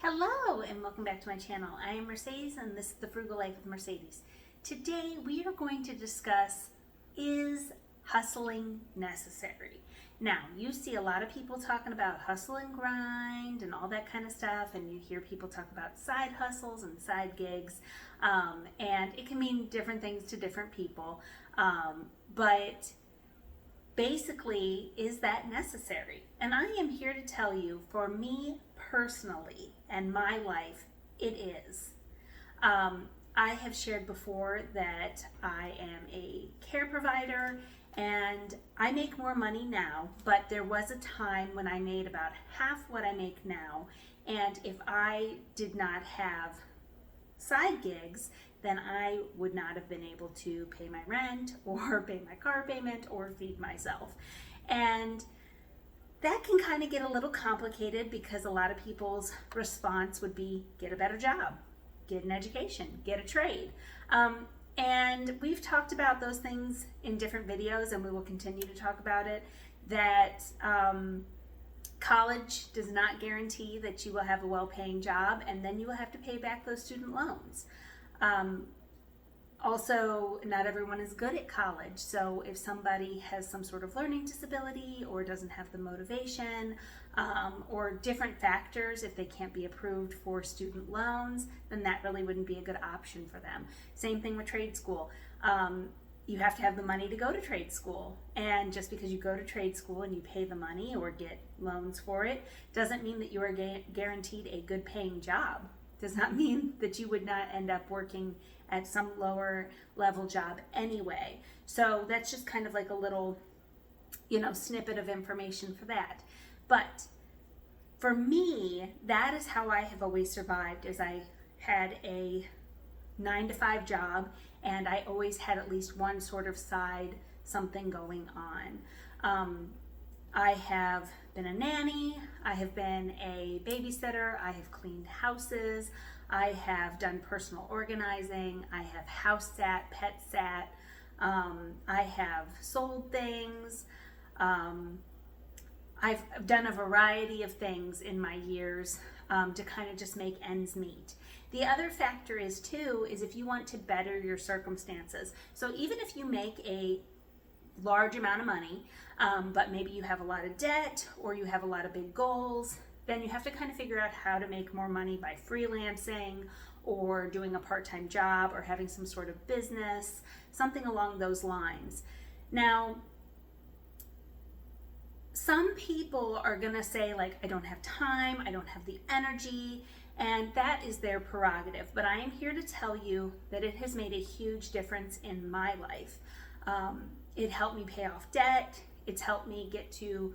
Hello and welcome back to my channel. I am Mercedes and this is the Frugal Life with Mercedes. Today we are going to discuss, is hustling necessary? Now, you see a lot of people talking about hustle and grind and all that kind of stuff, and you hear people talk about side hustles and side gigs, and it can mean different things to different people, but basically, is that necessary? And I am here to tell you, for me personally and my life, it is. I have shared before that I am a care provider and I make more money now, but there was a time when I made about half what I make now, and if I did not have side gigs, then I would not have been able to pay my rent or pay my car payment or feed myself. And that can kind of get a little complicated because a lot of people's response would be get a better job, get an education, get a trade. And we've talked about those things in different videos, and we will continue to talk about it, that college does not guarantee that you will have a well-paying job, and then you will have to pay back those student loans. Also, not everyone is good at college, so if somebody has some sort of learning disability or doesn't have the motivation, or different factors, if they can't be approved for student loans, then that really wouldn't be a good option for them. Same thing with trade school. You have to have the money to go to trade school, and just because you go to trade school and you pay the money or get loans for it doesn't mean that you are guaranteed a good paying job. Does not mean that you would not end up working at some lower level job anyway. So that's just kind of like a little, snippet of information for that. But for me, that is how I have always survived, is I had a 9-to-5 job, and I always had at least one sort of side something going on. I have been a nanny, I have been a babysitter, I have cleaned houses, I have done personal organizing, I have house sat, pet sat, I have sold things, I've done a variety of things in my years to kind of just make ends meet. The other factor is if you want to better your circumstances. So even if you make a large amount of money, but maybe you have a lot of debt or you have a lot of big goals, then you have to kind of figure out how to make more money by freelancing or doing a part-time job or having some sort of business, something along those lines. Now, some people are gonna say, like, I don't have time, I don't have the energy, and that is their prerogative. But I am here to tell you that it has made a huge difference in my life. It helped me pay off debt. It's helped me get to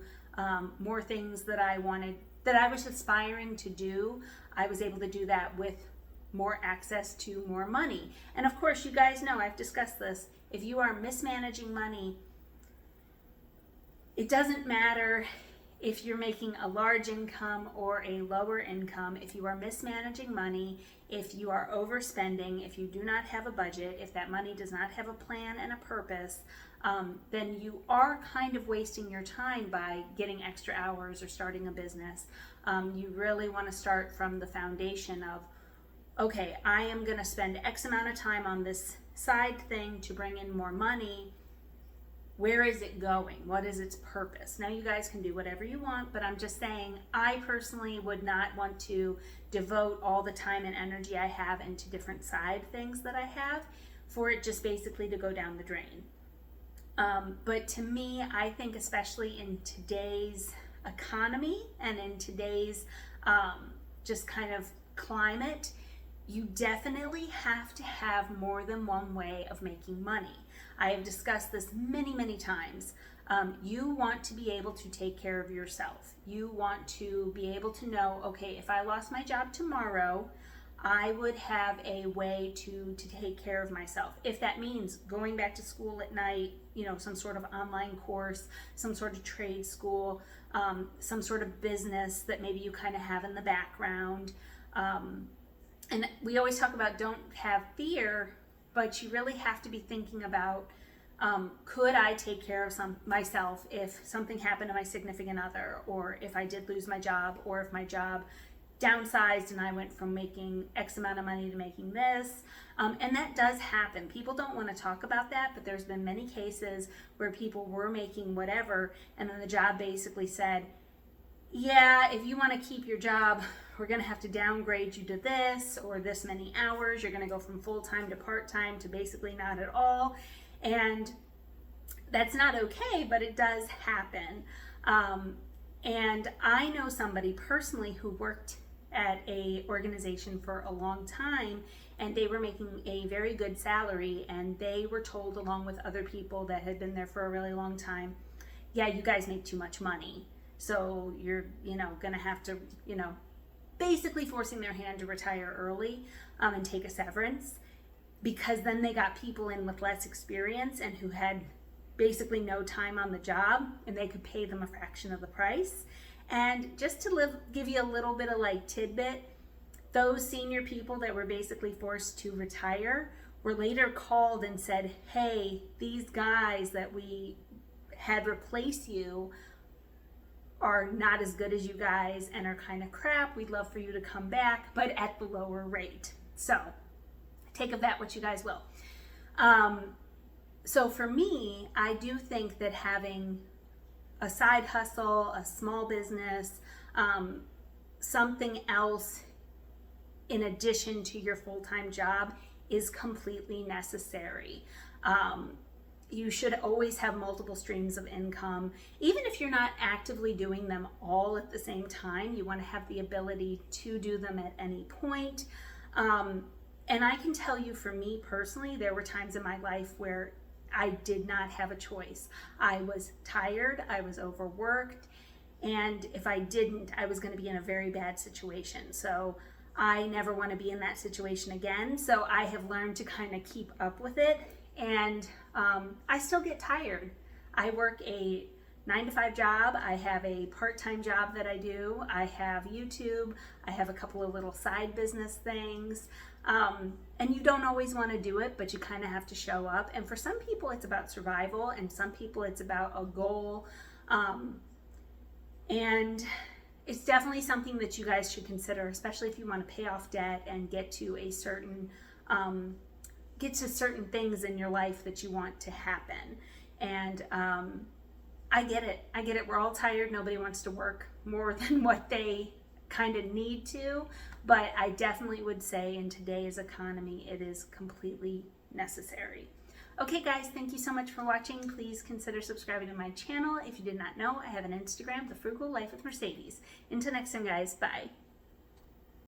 more things that I was aspiring to do. I was able to do that with more access to more money. And of course, you guys know, I've discussed this, if you are mismanaging money, it doesn't matter if you're making a large income or a lower income. If you are mismanaging money, if you are overspending, if you do not have a budget, if that money does not have a plan and a purpose, then you are kind of wasting your time by getting extra hours or starting a business. You really want to start from the foundation of, okay, I am going to spend X amount of time on this side thing to bring in more money. Where is it going? What is its purpose? Now, you guys can do whatever you want, but I'm just saying, I personally would not want to devote all the time and energy I have into different side things that I have for it just basically to go down the drain. But to me, I think especially in today's economy and in today's just kind of climate, you definitely have to have more than one way of making money. I have discussed this many, many times. You want to be able to take care of yourself. You want to be able to know, okay, if I lost my job tomorrow, I would have a way to take care of myself. If that means going back to school at night, some sort of online course, some sort of trade school, some sort of business that maybe you kind of have in the background. And we always talk about don't have fear, but you really have to be thinking about, could I take care of myself if something happened to my significant other, or if I did lose my job, or if my job downsized and I went from making X amount of money to making this. And that does happen. People don't want to talk about that, but there's been many cases where people were making whatever, and then the job basically said, yeah, if you want to keep your job, we're going to have to downgrade you to this or this many hours. You're going to go from full-time to part-time to basically not at all. And that's not okay, but it does happen. And I know somebody personally who worked at a organization for a long time, and they were making a very good salary, and they were told, along with other people that had been there for a really long time, yeah, you guys make too much money, so you're gonna have to, basically forcing their hand to retire early and take a severance, because then they got people in with less experience and who had basically no time on the job, and they could pay them a fraction of the price. And just to give you a little bit of like tidbit, those senior people that were basically forced to retire were later called and said, hey, these guys that we had replace you are not as good as you guys and are kind of crap. We'd love for you to come back, but at the lower rate. So take of that what you guys will. So for me, I do think that having a side hustle, a small business, something else in addition to your full-time job is completely necessary. You should always have multiple streams of income. Even if you're not actively doing them all at the same time, you want to have the ability to do them at any point. And I can tell you, for me personally, there were times in my life where I did not have a choice. I was tired, I was overworked, and if I didn't, I was going to be in a very bad situation. So I never want to be in that situation again. So I have learned to kind of keep up with it, and I still get tired. I work a 9-to-5 job. I have a part-time job that I do. I have YouTube. I have a couple of little side business things. And you don't always want to do it, but you kind of have to show up. And for some people, it's about survival, and some people, it's about a goal. And it's definitely something that you guys should consider, especially if you want to pay off debt and get to certain things in your life that you want to happen. And I get it. We're all tired. Nobody wants to work more than what they kind of need to, but I definitely would say in today's economy, it is completely necessary. Okay guys, thank you so much for watching. Please consider subscribing to my channel. If you did not know, I have an Instagram, The Frugal Life with Mercedes. Until next time guys, bye.